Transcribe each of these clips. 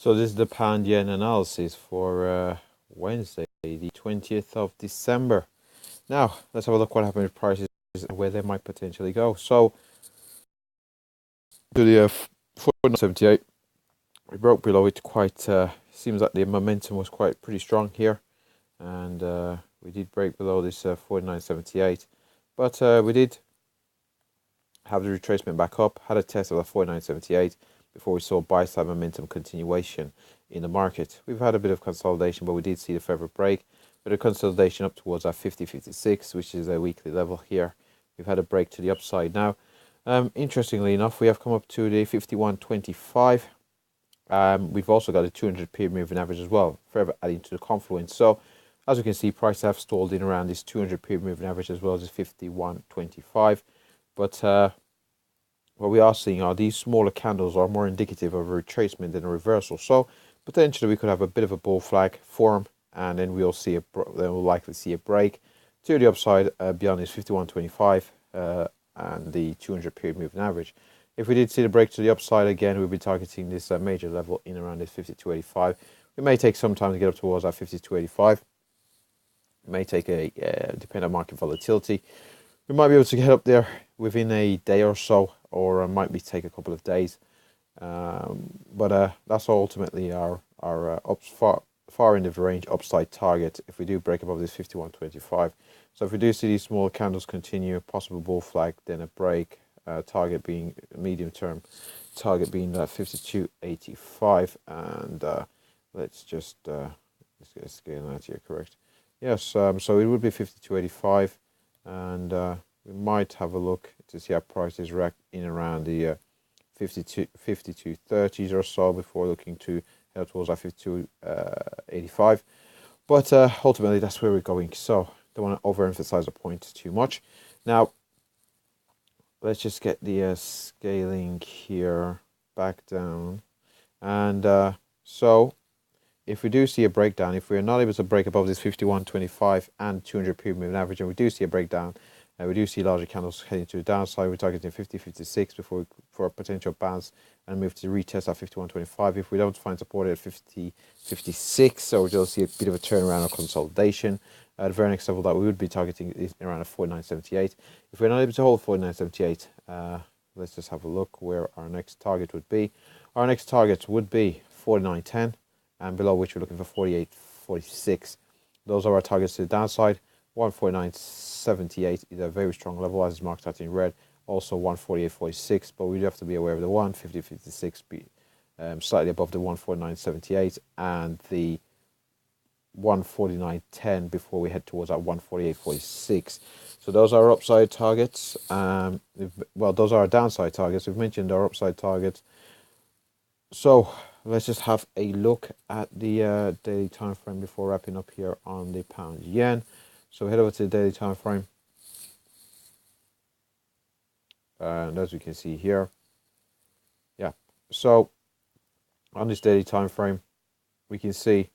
So this is the pound yen analysis for Wednesday, the 20th of December. Now, let's have a look what happened with prices and where they might potentially go. So, to the 478, we broke below it quite, seems like the momentum was quite pretty strong here. And we did break below this 49.78. But we did have the retracement back up, had a test of the 49.78 before we saw buy-side momentum continuation in the market. We've had a bit of consolidation, but we did see the further break with a consolidation up towards our 50.56, which is a weekly level here. We've had a break to the upside now. Interestingly enough, we have come up to the 51.25. We've also got a 200 period moving average as well, further adding to the confluence. So, as we can see, prices have stalled in around this 200 period moving average as well as 51.25. But what we are seeing are these smaller candles are more indicative of a retracement than a reversal. So potentially we could have a bit of a bull flag form, and then we'll likely see a break to the upside beyond this 51.25 and the 200 period moving average. If we did see the break to the upside again, we'll be targeting this major level in around this 52.85. It may take some time to get up towards our 52.85. It may take depend on market volatility. We might be able to get up there within a day or so, or it might take a couple of days. But that's ultimately our far end of the range upside target if we do break above this 51.25. So if we do see these small candles continue, possible bull flag, then a break, target being medium term, target being that 52.85. And let's get a scale out here, correct? Yes, so it would be 52.85. And we might have a look to see how prices react in around the 52.30s or so before looking to head towards our 52.85. But ultimately, that's where we're going. So don't want to overemphasize the point too much. Now, let's just get the scaling here back down. And so if we do see a breakdown, if we're not able to break above this 51.25 and 200 period moving average, and we do see a breakdown, and we do see larger candles heading to the downside, we're targeting 50.56 for a potential bounce and move to retest at 51.25. If we don't find support at 50.56, so we'll see a bit of a turnaround or consolidation. The very next level that we would be targeting is around a 49.78. If we're not able to hold 49.78, let's just have a look where our next target would be. Our next target would be 49.10. And below which we're looking for 48.46. Those are our targets to the downside. 149.78 is a very strong level as is marked out in red. Also 148.46, but we do have to be aware of the 150.56 be slightly above the 149.78 and the 149.10 before we head towards that 148.46. So those are our upside targets. Well, those are our downside targets. We've mentioned our upside targets. So let's just have a look at the daily time frame before wrapping up here on the pound yen. So head over to the daily time frame, and as we can see here, so on this daily time frame, we can see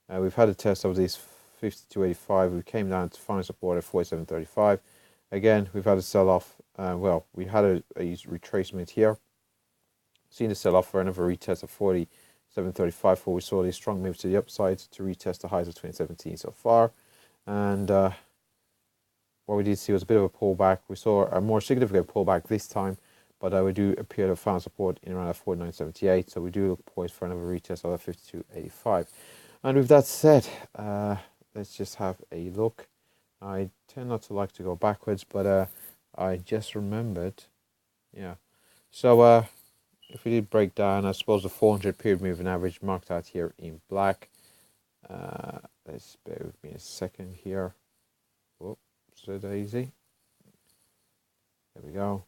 we've had a test of this 52.85. We came down to find support at 47.35. Again, we've had a sell-off. Well, we had a retracement here. Seen the sell-off for another retest of 47.35 before we saw these strong moves to the upside to retest the highs of 2017 so far. And what we did see was a bit of a pullback. We saw a more significant pullback this time, but we do appear to have found support in around 49.78. So we do look poised for another retest of 52.85. And with that said, let's just have a look. I tend not to like to go backwards, but I just remembered. Yeah. So if we did break down, I suppose the 400 period moving average marked out here in black. Let's bear with me a second here. Oh, so easy. There we go.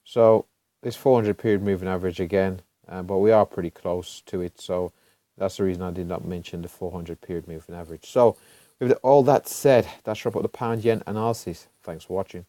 So this 400 period moving average again, but we are pretty close to it. So that's the reason I did not mention the 400 period moving average. So with all that said, that's wrap up the pound yen analysis. Thanks for watching.